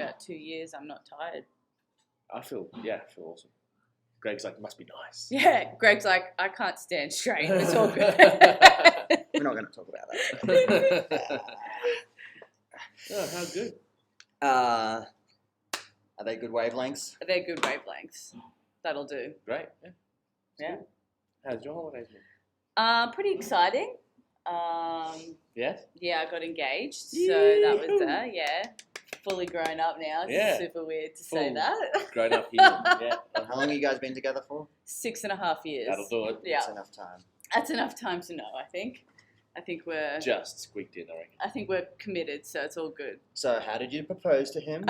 about 2 years. I'm not tired. I feel awesome. Greg's like, must be nice. Yeah, Greg's like, I can't stand straight. It's all good. We're not going to talk about that. Oh, how good. Are they good wavelengths? They're good wavelengths. That'll do. Great. Yeah. How's your holidays been? Pretty exciting. Yes? Yeah, I got engaged, so that was that. Yeah, fully grown up now. It's super weird to say that. Grown up here. Yeah. How long have you guys been together for? 6.5 years. That'll do it. Yeah, That's enough time. That's enough time to know. I think we're just squeaked in, I reckon. I think we're committed, so it's all good. So, how did you propose to him?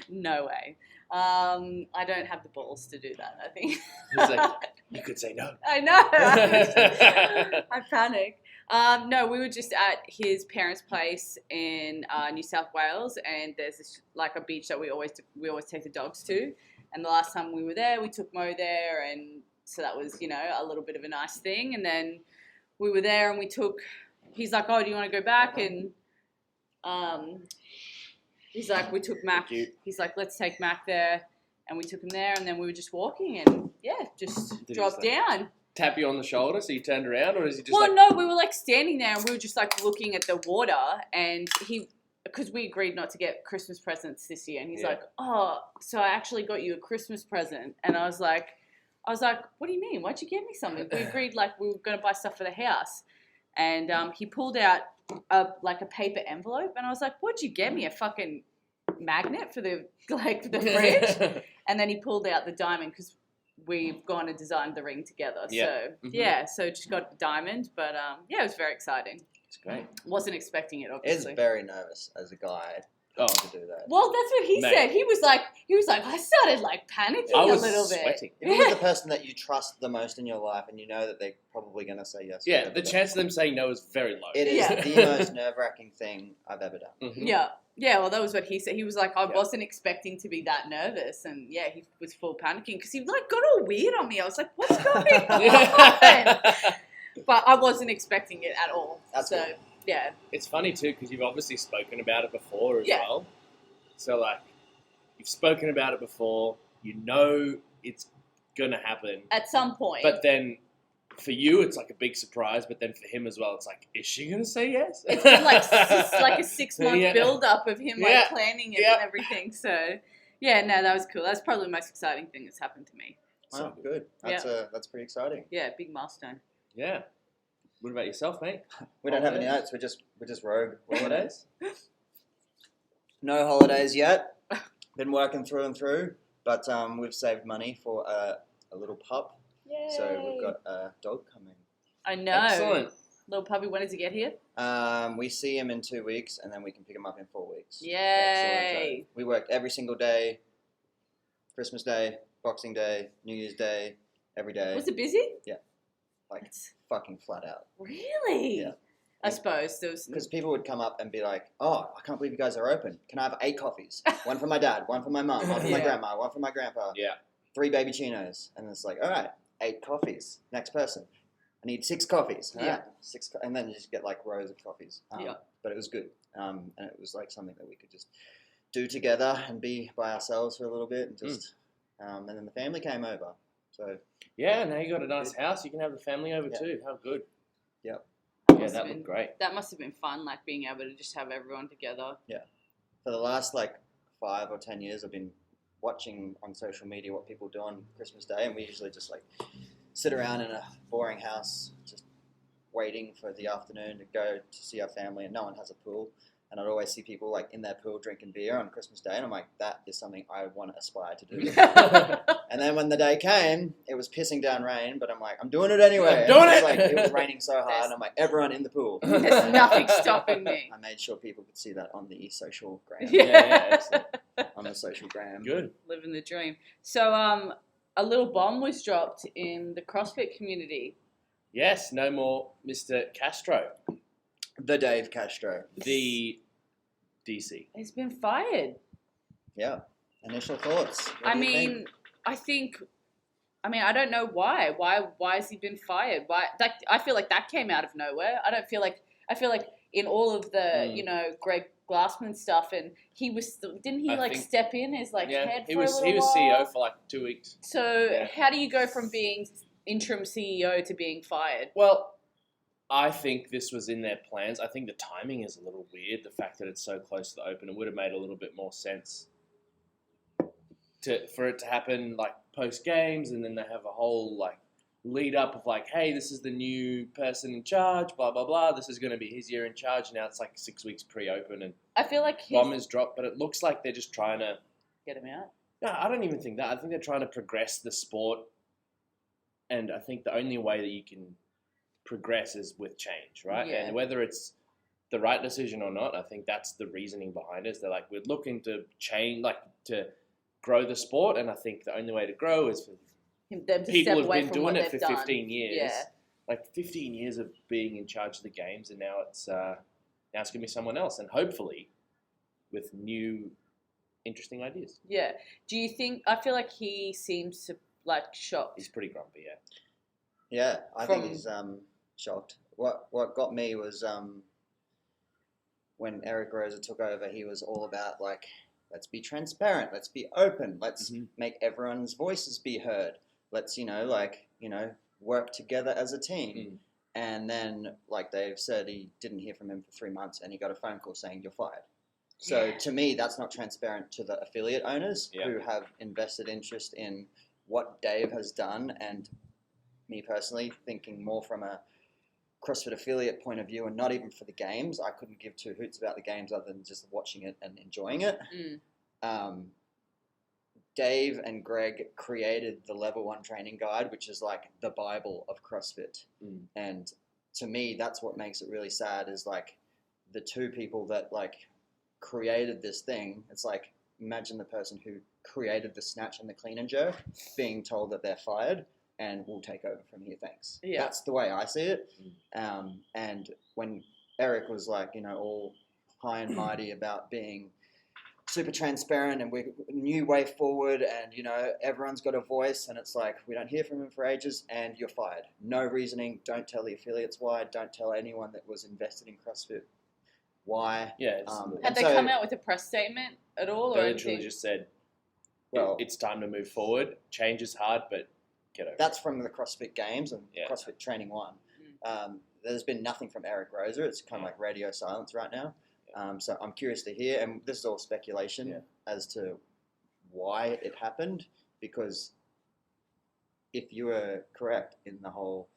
No way. I don't have the balls to do that. I think. He's like, you could say no. I know. I panic. No, we were just at his parents' place in New South Wales, and there's this, like a beach that we always take the dogs to. And the last time we were there, we took Mo there, and so that was, you know, a little bit of a nice thing. And then we were there, and he's like, oh, do you want to go back? And he's like, we took Mac. He's like, let's take Mac there, and we took him there, and then we were just walking, and just dropped down. Tap you on the shoulder so you turned around, or is he just no, we were like standing there and we were just like looking at the water, and because we agreed not to get Christmas presents this year, and he's like, oh, so I actually got you a Christmas present. And I was like, what do you mean? Why'd you get me something? We agreed like we were going to buy stuff for the house. And he pulled out a paper envelope, and I was like, what'd you get me? A fucking magnet for the fridge? And then he pulled out the diamond, because we've gone and designed the ring together. Yeah. So so just got the diamond, but it was very exciting. It's great. Wasn't expecting it, obviously. It's very nervous as a guy to do that. Well, that's what he said. He was like, I started like panicking a little bit. Sweating. If it was the person that you trust the most in your life, and you know that they're probably going to say yes. Yeah, the chance of them saying no is very low. It is the most nerve-wracking thing I've ever done. Mm-hmm. Yeah, well, that was what he said. He was like, I wasn't expecting to be that nervous. And, he was full panicking because he, like, got all weird on me. I was like, what's going on? But I wasn't expecting it at all. That's good. Yeah. It's funny, too, because you've obviously spoken about it before as well. So, like, you've spoken about it before. You know it's going to happen. At some point. But then for you, it's like a big surprise. But then for him as well, it's like, is she going to say yes? It's been like a 6-month build-up of him like planning it and everything. So, that was cool. That's probably the most exciting thing that's happened to me. Wow, good. That's pretty exciting. Yeah, big milestone. Yeah. What about yourself, mate? We don't have any notes. We're just rogue holidays. No holidays yet. Been working through and through, but we've saved money for a little pup. Yay. So we've got a dog coming. I know. Excellent. Little puppy, when does he get here? We see him in 2 weeks, and then we can pick him up in 4 weeks. Yay. So we worked every single day. Christmas Day, Boxing Day, New Year's Day, every day. Was it busy? Yeah. Fucking flat out. Really? Yeah. I suppose there was... Because people would come up and be like, oh, I can't believe you guys are open. Can I have 8 coffees? One for my dad, one for my mum, one for my grandma, one for my grandpa. Yeah. 3 baby chinos. And it's like, all right, 8 coffees. Next person. I need 6 coffees. All right, 6 and then you just get like rows of coffees. But it was good. And it was like something that we could just do together and be by ourselves for a little bit. And just, and then the family came over. So yeah, now you got a nice house. You can have the family over too. How good. Yep. Yeah, that looked great. That must have been fun, like being able to just have everyone together. Yeah. For the last 5 or 10 years, I've been watching on social media what people do on Christmas Day, and we usually just sit around in a boring house, just waiting for the afternoon to go to see our family, and no one has a pool. And I'd always see people in their pool drinking beer on Christmas Day, and I'm like, that is something I want to aspire to do. And then when the day came, it was pissing down rain, but I'm like, I'm doing it anyway. It was raining so hard, and I'm like, everyone in the pool. There's nothing stopping me. I made sure people could see that on the social gram. On the social gram. Good. Living the dream. So a little bomb was dropped in the CrossFit community. Yes, no more Mr. Castro. The Dave Castro. The DC. He's been fired. Yeah. Initial thoughts. I don't know why. Why has he been fired? I feel like that came out of nowhere. I feel like in all of the, Greg Glassman stuff, and he was didn't he I think, step in as head for a little he was while? CEO for 2 weeks. So how do you go from being interim CEO to being fired? Well, I think this was in their plans. I think the timing is a little weird. The fact that it's so close to the Open, it would have made a little bit more sense for it to happen post games, and then they have a whole lead up of hey, this is the new person in charge, blah blah blah. This is going to be his year in charge. Now it's 6 weeks pre-Open, and I feel like bomb is dropped. But it looks like they're just trying to get him out. No, I don't even think that. I think they're trying to progress the sport, and I think the only way that you can progress is with change, right? Yeah. And whether it's the right decision or not, I think that's the reasoning behind it. Is they're we're looking to change, to grow the sport, and I think the only way to grow is for them to people step who've away been from doing what it for they've 15 years. Yeah. 15 years of being in charge of the games, and now it's going to be someone else, and hopefully with new, interesting ideas. Yeah. Do you think? I feel like he seems to shocked. He's pretty grumpy, yeah. Yeah, I think he's shocked. What got me was when Eric Rosa took over, he was all about let's be transparent, let's be open, let's make everyone's voices be heard. Let's work together as a team. And then, Dave said, he didn't hear from him for 3 months, and he got a phone call saying you're fired. So to me, that's not transparent to the affiliate owners who have invested interest in what Dave has done, and me personally thinking more from a CrossFit affiliate point of view, and not even for the games. I couldn't give two hoots about the games other than just watching it and enjoying it. Dave and Greg created the Level 1 training guide, which is the Bible of CrossFit. And to me, that's what makes it really sad is the two people that created this thing. It's imagine the person who created the snatch and the clean and jerk being told that they're fired and we'll take over from here, thanks. Yeah. That's the way I see it. And when Eric was all high and mighty about being super transparent and we're a new way forward, and everyone's got a voice, and it's we don't hear from him for ages and you're fired. No reasoning. Don't tell the affiliates why. Don't tell anyone that was invested in CrossFit why. Yeah. Had they come out with a press statement at all? They or literally anything? just said, well, it's time to move forward. Change is hard, but get over that's it. from the CrossFit Games and CrossFit Training 1. There's been nothing from Eric Rosa. It's kind of radio silence right now. So I'm curious to hear, and this is all speculation as to why it happened, because if you were correct in the whole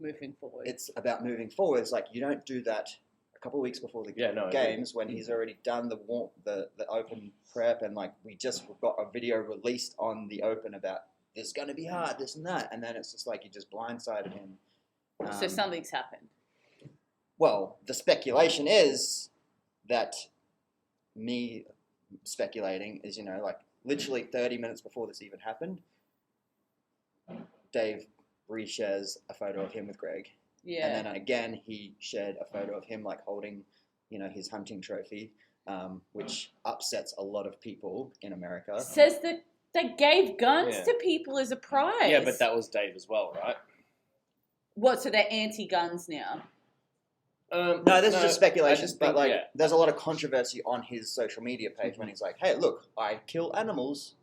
moving forward, it's about moving forward. It's you don't do that a couple of weeks before the games when he's already done the open prep, and we just got a video released on the open about this is going to be hard, this and that, and then it's just you just blindsided him. So something's happened. Well, the speculation is that me speculating is, literally 30 minutes before this even happened, Dave reshares a photo of him with Greg. Yeah. And then again, he shared a photo of him holding, his hunting trophy, which upsets a lot of people in America. Says that they gave guns to people as a prize. Yeah, but that was Dave as well, right? What, so they're anti-guns now? No, this is just speculation. There's a lot of controversy on his social media page when he's hey, look, I kill animals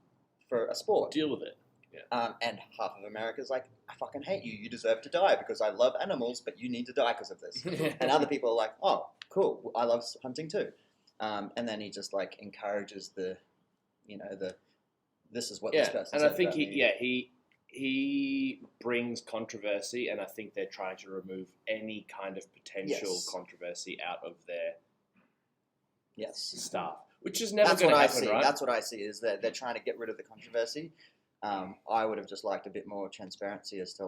for a sport. Deal with it. Yeah. And half of America's I fucking hate you. You deserve to die because I love animals, but you need to die because of this. And other people are oh, cool, I love hunting too. And then he just encourages this is what this person and said I think about me. he brings controversy, and I think they're trying to remove any kind of potential controversy out of their staff, which is never going to happen, right? That's what I see, is that they're trying to get rid of the controversy. I would have just liked a bit more transparency as to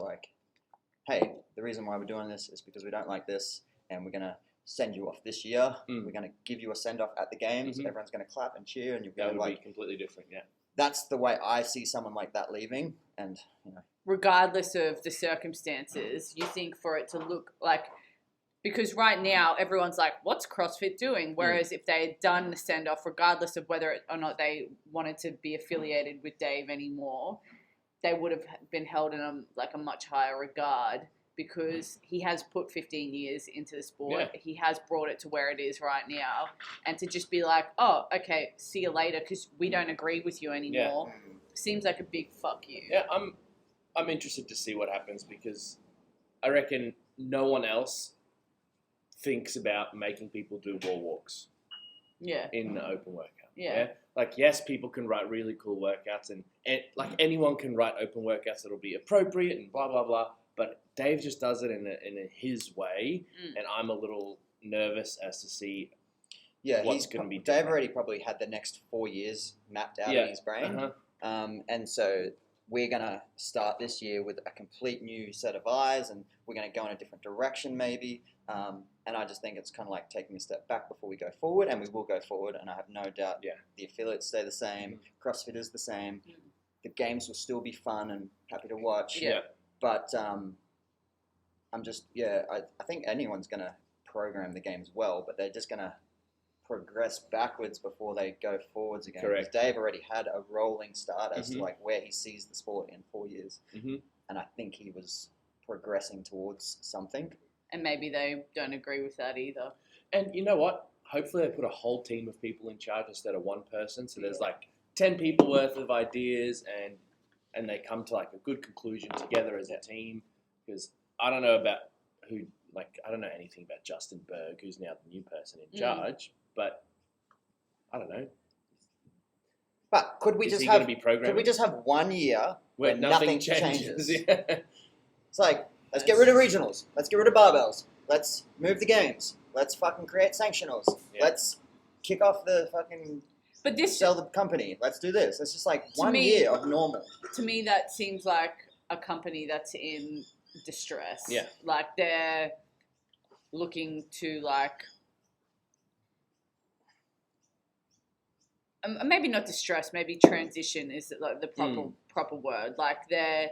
hey, the reason why we're doing this is because we don't like this, and we're going to send you off this year. We're going to give you a send-off at the games. Everyone's going to clap and cheer, and you'll go that would be completely different, yeah. That's the way I see someone like that leaving, and regardless of the circumstances, you think for it to look because right now everyone's what's CrossFit doing? Whereas if they had done the send-off, regardless of whether or not they wanted to be affiliated with Dave anymore, they would have been held in a much higher regard because he has put 15 years into the sport. Yeah. He has brought it to where it is right now. And to just be like, oh, okay, see you later because we don't agree with you anymore, seems like a big fuck you. Yeah, I'm interested to see what happens because I reckon no one else thinks about making people do wall walks in the open workout. Yeah. Like, yes, people can write really cool workouts and like anyone can write open workouts that'll be appropriate and blah, blah, blah. But Dave just does it in his way, and I'm a little nervous as to see what's going to be different. Dave already probably had the next 4 years mapped out in his brain. And so we're going to start this year with a complete new set of eyes, and we're going to go in a different direction maybe. And I just think it's kind of like taking a step back before we go forward, and we will go forward, and I have no doubt the affiliates stay the same, CrossFit is the same, the games will still be fun and happy to watch. Yeah. But I'm just, I think anyone's going to program the games well, but they're just going to progress backwards before they go forwards again. Correct. Because Dave already had a rolling start as to like where he sees the sport in 4 years. And I think he was progressing towards something. And maybe they don't agree with that either. And you know what? Hopefully they put a whole team of people in charge instead of one person. So there's like 10 people worth of ideas and they come to like a good conclusion together as a team. Because I don't know about I don't know anything about Justin Berg, who's now the new person in charge, but I don't know. But could we just have 1 year where nothing changes? It's like, let's get rid of regionals. Let's get rid of barbells. Let's move the games. Let's fucking create sanctionals. Yeah. Let's kick off the fucking sell the company. Let's do this. It's just like 1 year of normal. To me, that seems like a company that's in distress. Yeah. Like they're looking to like maybe not distress, maybe transition is like the proper word. Like they're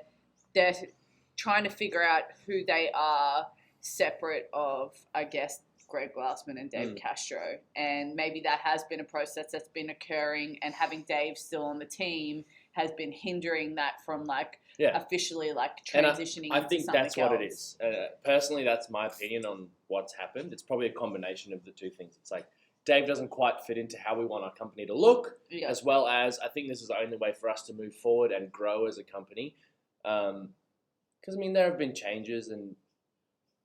trying to figure out who they are separate of, I guess, Greg Glassman and Dave Castro. And maybe that has been a process that's been occurring, and having Dave still on the team has been hindering that from like officially like transitioning. I think that's else. what it is. Personally, that's my opinion on what's happened. It's probably a combination of the two things. It's like Dave doesn't quite fit into how we want our company to look, as well as I think this is the only way for us to move forward and grow as a company. Because, I mean, there have been changes, and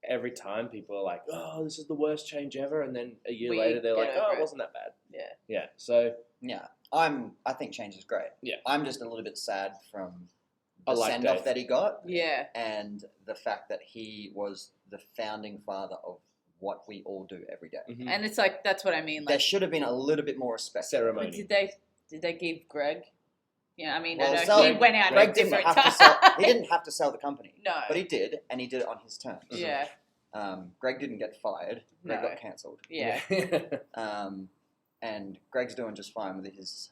every time people are like, oh, this is the worst change ever, and then a year later they're like, oh, it wasn't that bad. Yeah. So I think change is great. Yeah. I'm just a little bit sad from the like send-off Dave. that he got. Yeah. And the fact that he was the founding father of what we all do every day. And it's like, that's what I mean. Like, there should have been a little bit more respect. Ceremony. Did they give Greg? Yeah, I mean, Well, I know he went out Greg at didn't different have times. to sell. He didn't have to sell the company. No. But he did, and he did it on his terms. Yeah. Greg didn't get fired. Greg No. got cancelled. Yeah. And Greg's doing just fine with his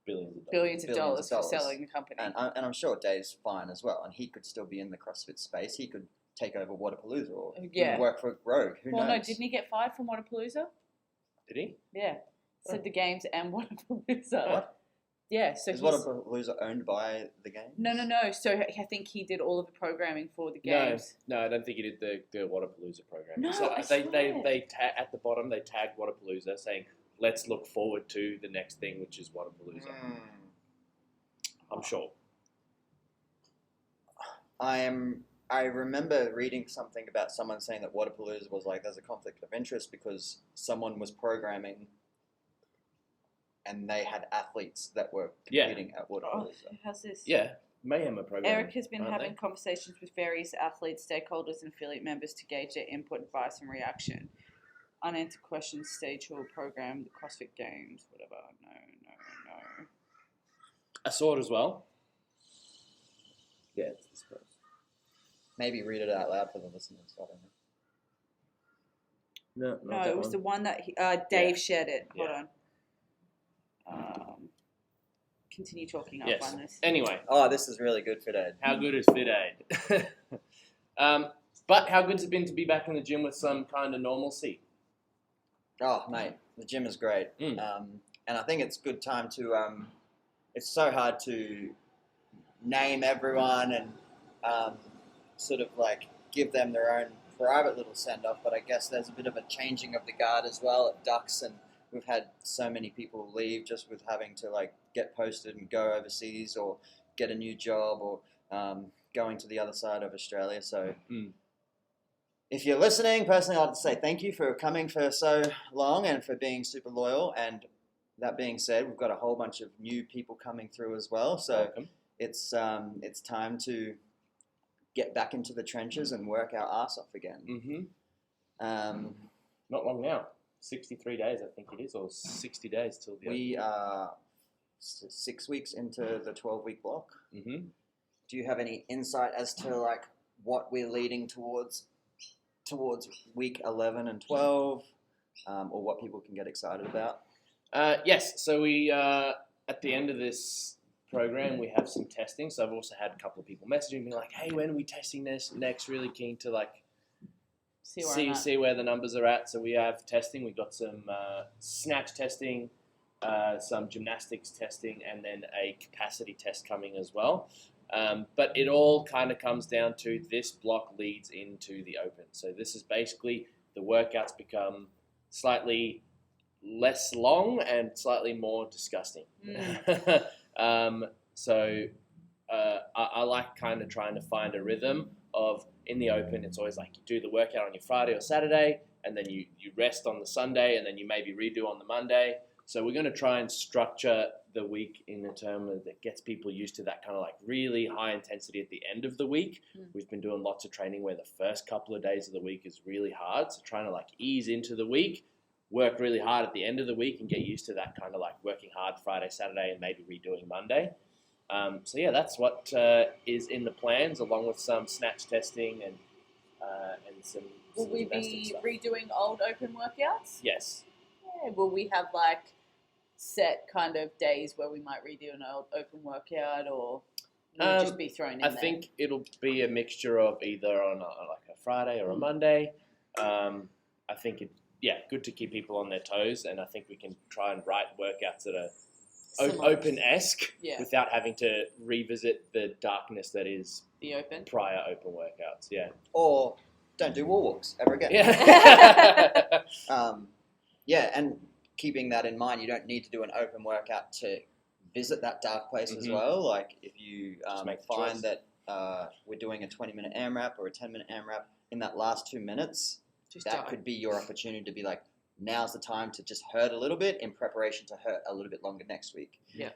Billions of dollars for dollars. selling the company. and I'm sure Dave's fine as well. And he could still be in the CrossFit space. He could take over Waterpalooza or work for Rogue. Who knows? No, didn't he get fired from Waterpalooza? Did he? Yeah. Said the games and Waterpalooza. What? Yeah, so is Waterpalooza owned by the games? No. So I think he did all of the programming for the games. No, I don't think he did the Waterpalooza program. No, so I they at the bottom they tagged Waterpalooza saying, let's look forward to the next thing, which is Waterpalooza. I'm sure. I remember reading something about someone saying that Waterpalooza was like, there's a conflict of interest because someone was programming and they had athletes that were competing at Waterpalooza. How's this? Yeah, Mayhem are programming. Eric has been having conversations with various athletes, stakeholders, and affiliate members to gauge their input, advice, and reaction. Unanswered questions, stage who will program the CrossFit Games, whatever. No. I saw it as well. Yeah, it's this post. Maybe read it out loud for the listeners. I don't know. No, it was the one that Dave shared it. Hold on. Continue talking. I'll find this. Anyway. Oh, this is really good, Fit Aid. How good is Fit Aid? But how good's it been to be back in the gym with some kind of normalcy? Oh, mate, the gym is great. And I think it's a good time to... it's so hard to name everyone and sort of like give them their own private little send-off, but I guess there's a bit of a changing of the guard as well at Dux, and we've had so many people leave just with having to like get posted and go overseas or get a new job or going to the other side of Australia. So if you're listening, personally, I'd like to say thank you for coming for so long and for being super loyal. And that being said, we've got a whole bunch of new people coming through as well. So Welcome. it's time to get back into the trenches and work our ass off again. Not long now. 63 days, I think it is, or 60 days till the We are 6 weeks into the 12-week block. Do you have any insight as to like what we're leading towards week 11 and 12, or what people can get excited about? Yes, so we at the end of this program we have some testing. So I've also had a couple of people messaging me like, "Hey, when are we testing this next?" Really keen to like see where the numbers are at. So we have testing. We got some snatch testing, some gymnastics testing, and then a capacity test coming as well. But it all kind of comes down to this block leads into the open. So this is basically the workouts become slightly less long and slightly more disgusting. I like kind of trying to find a rhythm of in the open. It's always like you do the workout on your Friday or Saturday, and then you rest on the Sunday, and then you maybe redo on the Monday. So we're going to try and structure the week in a term that gets people used to that kind of like really high intensity at the end of the week. We've been doing lots of training where the first couple of days of the week is really hard. So trying to like ease into the week, work really hard at the end of the week and get used to that kind of like working hard Friday, Saturday, and maybe redoing Monday. So yeah, that's what is in the plans, along with some snatch testing and some. Will we be stuff. redoing old open workouts? Yes. Yeah. Will we have like set kind of days where we might redo an old open workout, or will it just be thrown in I there? think it'll be a mixture of either on like a Friday or a Monday. I think good to keep people on their toes, and I think we can try and write workouts that are open-esque without having to revisit the darkness that is the open prior open workouts. Yeah. Or don't do wall walks ever again. Yeah. And keeping that in mind, you don't need to do an open workout to visit that dark place as well. Like if you find that we're doing a 20-minute AMRAP or a 10-minute AMRAP, in that last 2 minutes, could be your opportunity to be like, now's the time to just hurt a little bit in preparation to hurt a little bit longer next week. Yeah.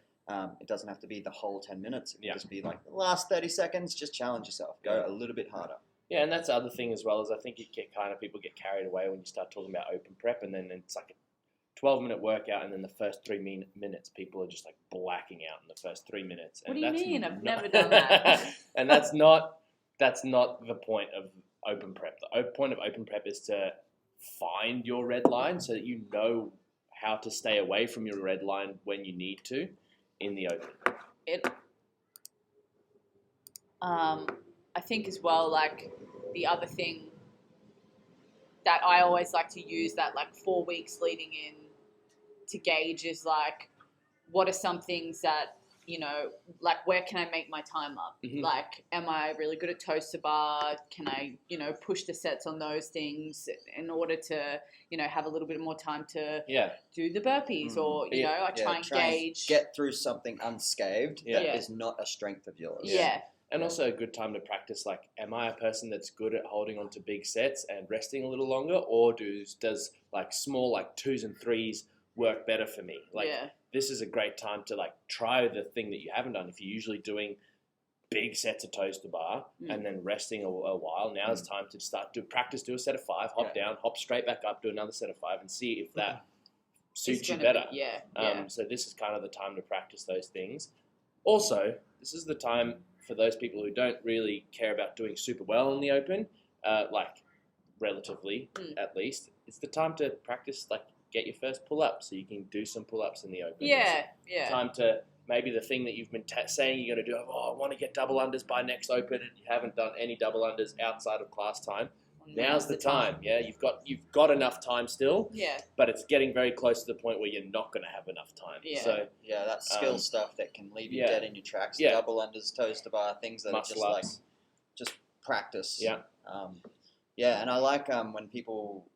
It doesn't have to be the whole 10 minutes. It can just be like the last 30 seconds, just challenge yourself. Go a little bit harder. Yeah, and that's the other thing as well, is I think people get carried away when you start talking about open prep, and then it's like a 12-minute workout, and then the first 3 minutes, people are just like blacking out in the first 3 minutes. What and do you mean? I've never done that. And that's not the point of open prep. The point of open prep is to find your red line so that you know how to stay away from your red line when you need to in the open. I think as well, like the other thing that I always like to use that like 4 weeks leading in to gauge is like, what are some things that, you know, like where can I make my time up? Like, am I really good at toaster bar? Can I, you know, push the sets on those things in order to, you know, have a little bit more time to do the burpees or, you know, I try and gauge. Get through something unscathed that is not a strength of yours. Yeah. And also a good time to practice, like, am I a person that's good at holding on to big sets and resting a little longer, or does like small, like 2s and 3s work better for me? Like, this is a great time to like try the thing that you haven't done. If you're usually doing big sets of toaster bar and then resting a while, now it's time to start to practice, do a set of 5, hop down, hop straight back up, do another set of 5 and see if that suits you better. So this is kind of the time to practice those things. Also, this is the time for those people who don't really care about doing super well in the open, like relatively at least, it's the time to practice, like get your first pull-up so you can do some pull-ups in the open. It's time to maybe the thing that you've been saying you're going to do, I want to get double unders by next open, and you haven't done any double unders outside of class time. Now's the time. Yeah, you've got enough time still. Yeah. But it's getting very close to the point where you're not going to have enough time. Yeah. So that skill stuff that can leave you dead in your tracks. Double unders, toaster bar, things that muscle are just ups. like just practice. Yeah. And I like when people.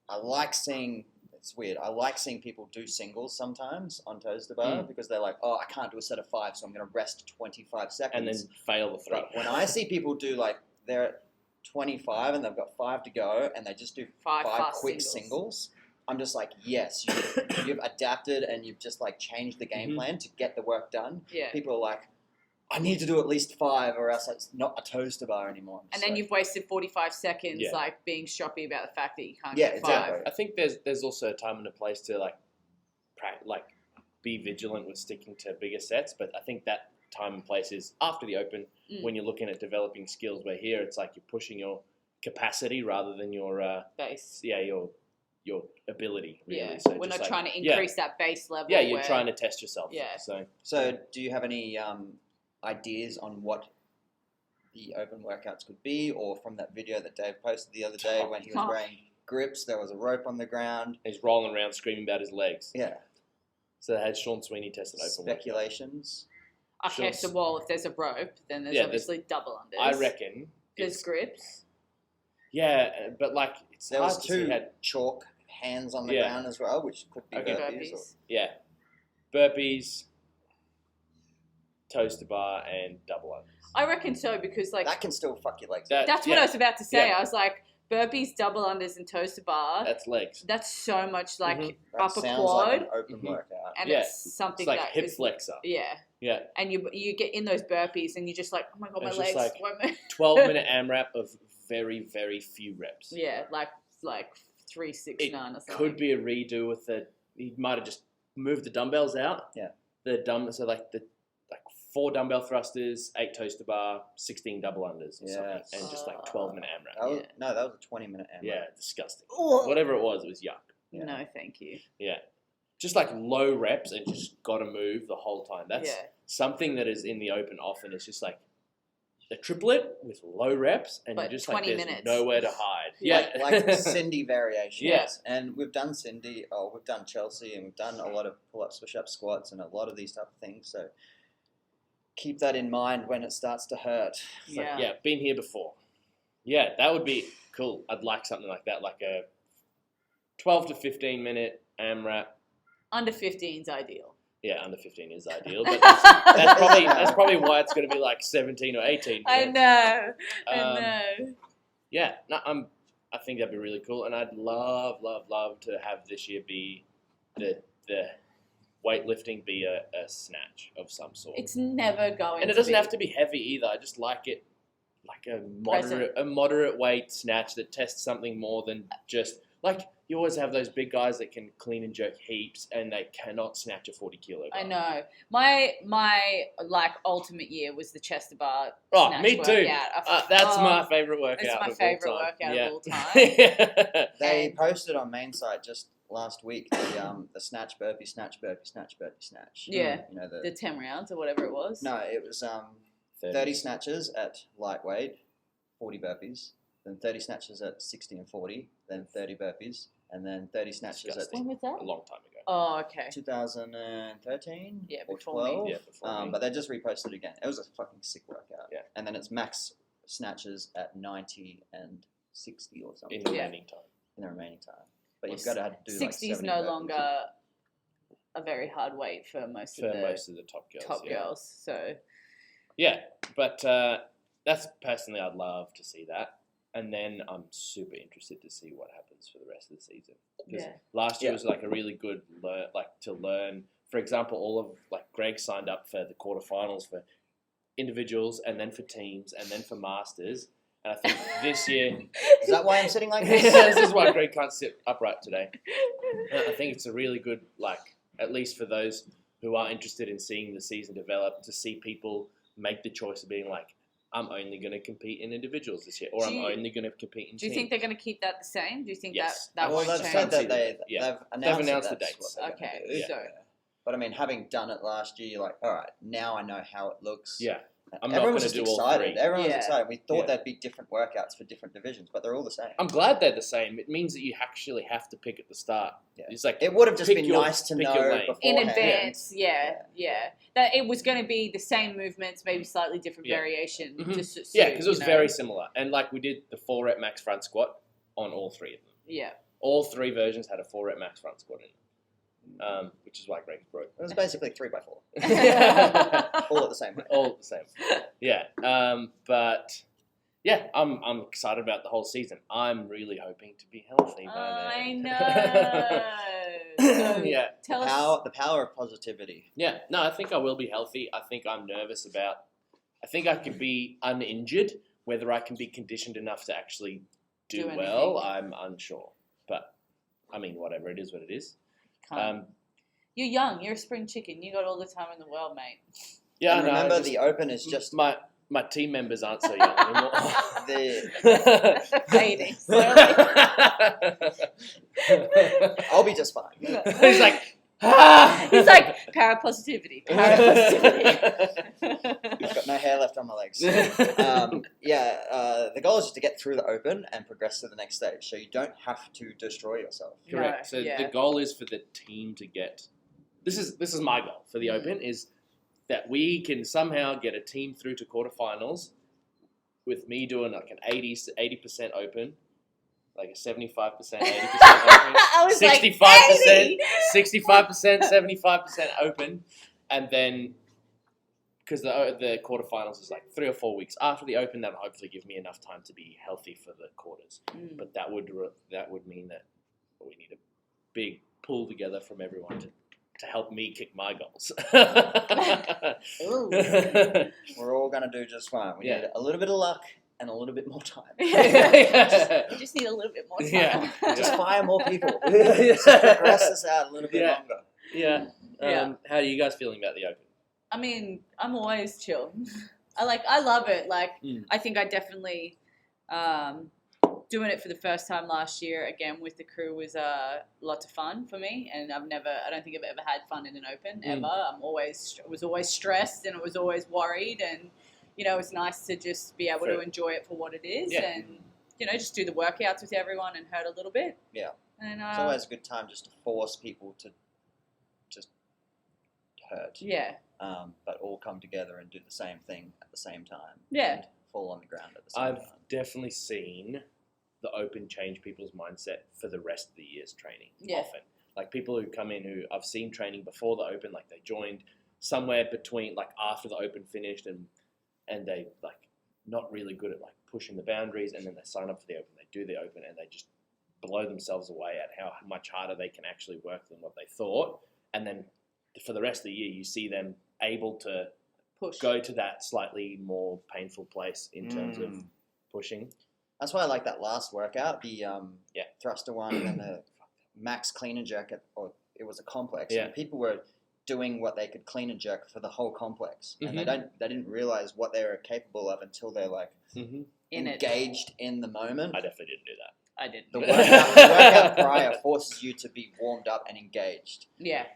I like seeing. It's weird. I like seeing people do singles sometimes on Toaster Bar because they're like, oh, I can't do a set of 5, so I'm going to rest 25 seconds. And then fail the throw. But when I see people do like, they're at 25 and they've got 5 to go and they just do 5 quick singles, I'm just like, yes, you've adapted and you've just like changed the game plan to get the work done. Yeah. People are like, I need to do at least 5 or else it's not a Toaster Bar anymore. And then you've wasted 45 seconds like being shoppy about the fact that you can't get 5. Exactly. I think there's also a time and a place to like be vigilant with sticking to bigger sets, but I think that time and place is after the Open when you're looking at developing skills, where here it's like you're pushing your capacity rather than your base. Yeah, your ability, really. Yeah, So we're not like, trying to increase that base level. Yeah, you're trying to test yourself. Yeah. So do you have any ideas on what the Open workouts could be, or from that video that Dave posted the other day when he was wearing grips, there was a rope on the ground. He's rolling around screaming about his legs. Yeah. So they had Sean Sweeney tested Open speculations. Okay, so if there's a rope, then there's obviously double unders. I reckon. There's grips. Yeah, but like it's there hard was to 2 chalk hands on the ground as well, which could be burpees. Burpees, Toaster Bar, and double unders. I reckon so, because like that can still fuck your legs. That's what I was about to say. I was like, burpees, double unders, and Toaster Bar. That's legs. That's so much like upper sounds quad. like an open workout. And it's something it's like that hip is, flexor. Yeah. Yeah. And you get in those burpees and you're just like, oh my god, my legs won't move. 12-minute AMRAP of very, very few reps. Yeah, like 3, 6, 9 or something. Could be a redo with he might have just moved the dumbbells out. Yeah. So like 4 dumbbell thrusters, 8 Toaster Bar, 16 double unders or something. And just like 12-minute AMRAP. No, that was a 20-minute AMRAP. Yeah, disgusting. Whatever it was yuck. Yeah. No, thank you. Yeah. Just like low reps and just got to move the whole time. That's something that is in the Open often. It's just like a triplet with low reps and you're just like there's nowhere to hide. Yeah. Like Cindy variations. Yeah. And we've done Cindy, we've done Chelsea, and we've done a lot of pull-ups, push-ups, squats, and a lot of these type of things. So keep that in mind when it starts to hurt. Been here before. Yeah, that would be cool. I'd like something like that, like a 12 to 15 minute AMRAP. Under 15 is ideal. Yeah, under 15 is ideal, but that's probably why it's going to be like 17 or 18. I know. Yeah, no, I think that'd be really cool, and I'd love to have this year be the weightlifting be a snatch of some sort. It's never going. And it doesn't have to be heavy either. I just like it like a moderate weight snatch that tests something more than just like. You always have those big guys that can clean and jerk heaps, and they cannot snatch a 40 kilo bar. I know. My like ultimate year was the Chester Bar. Oh, snatch me too. That's my favorite workout. It's my favorite workout of all time. They posted on main site just last week the snatch burpee snatch. Yeah. You know the 10 rounds or whatever it was. No, it was 30 snatches at lightweight, 40 burpees, then 30 snatches at 60 and 40, then 30 burpees. And then 30 snatches at... When was that? A long time ago. Oh, okay. 2013? Yeah, or before 12. me. Yeah, before me. But they just reposted again. It was a fucking sick workout. Yeah. And then it's max snatches at 90 and 60 or something. In the remaining time. In the remaining time. But you've got to do 60 like is no longer a very hard weight for most of the top girls. So... Yeah, but that's personally I'd love to see that. And then I'm super interested to see what happens for the rest of the season. Because last year was like a really good to learn. For example, all of Greg signed up for the quarterfinals for individuals and then for teams and then for masters. And I think this year... Is that why I'm sitting like this? This is why Greg can't sit upright today. And I think it's a really good, at least for those who are interested in seeing the season develop, to see people make the choice of being like, I'm only going to compete in individuals this year, or I'm only going to compete in teams. Do you think they're going to keep that the same? Do you think yes. that won't change? They've said that they've announced the dates. Okay, so... But I mean, having done it last year, you're like, all right, now I know how it looks. Yeah. I'm Everyone not was going to just do all excited. three. Everyone was Yeah. excited. We thought Yeah. there'd be different workouts for different divisions, but they're all the same. I'm glad they're the same. It means that you actually have to pick at the start. Yeah. It's like It would have just pick been your- nice to pick know your lane. In beforehand. advance, yeah. That it was going to be the same movements, maybe slightly different Yeah. variation. Mhm. Just to Yeah, suit, because it was you know. very similar. And like we did the 4-rep max front squat on all three of them. Yeah. All three versions had a 4-rep max front squat in them, which is why Greg broke. It was basically 3x4, Yeah. all at the same way. All the same. Yeah. But yeah, I'm excited about the whole season. I'm really hoping to be healthy by then. I know. So Yeah. tell us. The power of positivity. Yeah. No, I think I will be healthy. I think I'm nervous about. I think I could be uninjured. Whether I can be conditioned enough to actually do Do well, anything. I'm unsure. But I mean, whatever it is, what it is. Can't. You're young. You're a spring chicken. You got all the time in the world, mate. Yeah. And no, remember, just- the Open is just my team members aren't so young anymore. Fading. I'll be just fine. He's like, He's like parapositivity. I've got no hair left on my legs. The goal is just to get through the Open and progress to the next stage, so you don't have to destroy yourself. Correct. So the goal is for the team to get. This is my goal for the Open is that we can somehow get a team through to quarterfinals with me doing like an 80% Open, like a 75%, 80% Open, I was 65%, like, 65%, 75% Open, and then because the quarterfinals is like 3 or 4 weeks after the Open, that'll hopefully give me enough time to be healthy for the quarters. But that would mean that we need a big pull together from everyone to help me kick my goals. We're all going to do just fine. We need a little bit of luck and a little bit more time. You just need a little bit more time. Yeah. Just fire more people. Just progress this out a little bit longer. Yeah. How are you guys feeling about the Open? I mean, I'm always chill. I love it. I think I definitely doing it for the first time last year again with the crew was lots of fun for me, and I don't think I've ever had fun in an Open ever. Was always stressed and I was always worried, and it's nice to just be able to enjoy it for what it is, and just do the workouts with everyone and hurt a little bit. Yeah, and it's always a good time just to force people to just hurt. Yeah. But all come together and do the same thing at the same time. Yeah. And fall on the ground at the same time. I've definitely seen the Open change people's mindset for the rest of the year's training. Yeah. Often. Like people who come in who I've seen training before the Open, like they joined somewhere between like after the Open finished and they like not really good at like pushing the boundaries, and then they sign up for the Open, they do the Open, and they just blow themselves away at how much harder they can actually work than what they thought. And then for the rest of the year, you see them able to go to that slightly more painful place in terms of pushing. That's why I like that last workout, the thruster one and then the max clean and jerk, or it was a complex. Yeah. And people were doing what they could clean and jerk for the whole complex, and they didn't realize what they were capable of until they're like engaged in the moment. I definitely didn't do that. I didn't. The workout prior forces you to be warmed up and engaged. Yeah.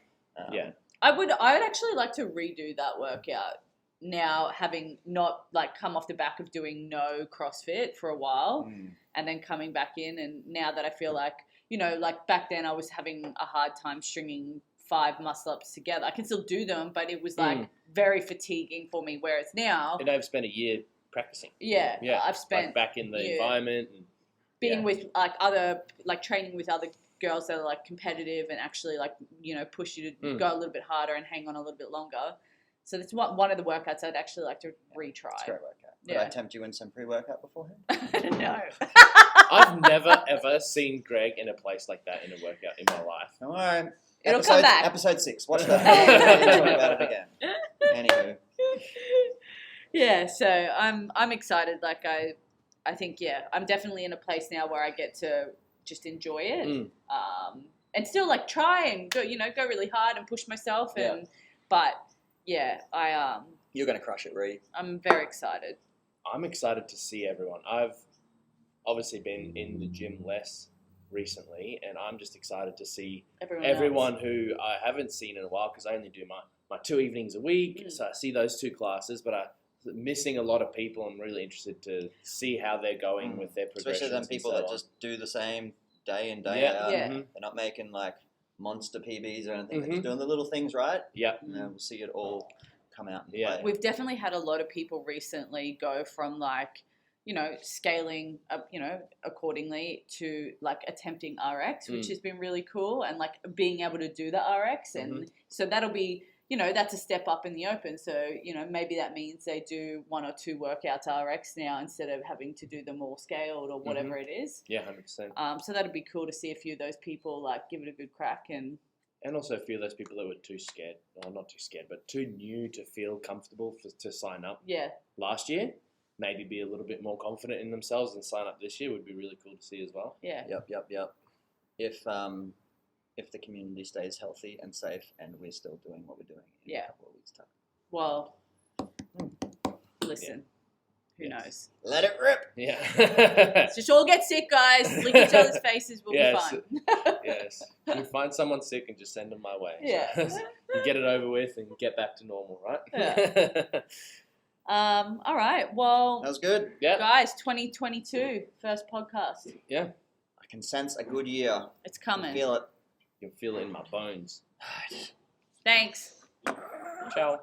Yeah. I'd actually like to redo that workout now, having not like come off the back of doing no CrossFit for a while and then coming back in, and now that I feel like, like back then I was having a hard time stringing 5 muscle ups together. I can still do them, but it was like very fatiguing for me, whereas now And I've spent a year practicing. Yeah. I've spent like back in the environment and being with like training with other girls that are like competitive and actually like, push you to go a little bit harder and hang on a little bit longer. So that's one of the workouts I'd actually like to retry. It's a great workout. Did I tempt you in some pre-workout beforehand? No. I've never ever seen Greg in a place like that in a workout in my life. All right. It'll come back. Episode 6. Watch that. Talk about it again. Anywho. Yeah, so I'm excited. Like I think I'm definitely in a place now where I get to just enjoy it, and still like try and go really hard and push myself, but You're gonna crush it, Ree. I'm very excited. I'm excited to see everyone. I've obviously been in the gym less recently, and I'm just excited to see everyone who I haven't seen in a while, because I only do my 2 evenings a week, so I see those 2 classes, but missing a lot of people. I'm really interested to see how they're going with their progressions. Especially them people that just do the same day in, day out. Yeah. They're not making like monster PBs or anything. They're just doing the little things right. Yeah. And then we'll see it all come out and play. We've definitely had a lot of people recently go from like, scaling up, accordingly to like attempting RX, which has been really cool, and like being able to do the RX. And so that'll be, that's a step up in the open. So, maybe that means they do 1 or 2 workouts RX now instead of having to do them all scaled or whatever it is. Yeah, 100%. So that'll be cool to see a few of those people like give it a good crack and also a few of those people that were too scared, well, not too scared, but too new to feel comfortable to sign up last year. Maybe be a little bit more confident in themselves and sign up this year would be really cool to see as well. Yeah. Yep. If the community stays healthy and safe and we're still doing what we're doing in a couple of weeks' time. Well, listen, who knows? Let it rip. Yeah. Just all get sick, guys. Lick each other's faces. We'll be fine. Yes. You find someone sick and just send them my way. Yeah. So, get it over with and get back to normal, right? Yeah. All right. Well, that was good. Yeah. Guys, 2022, first podcast. Yeah. I can sense a good year. It's coming. I feel it. You can feel it in my bones. Thanks. Ciao.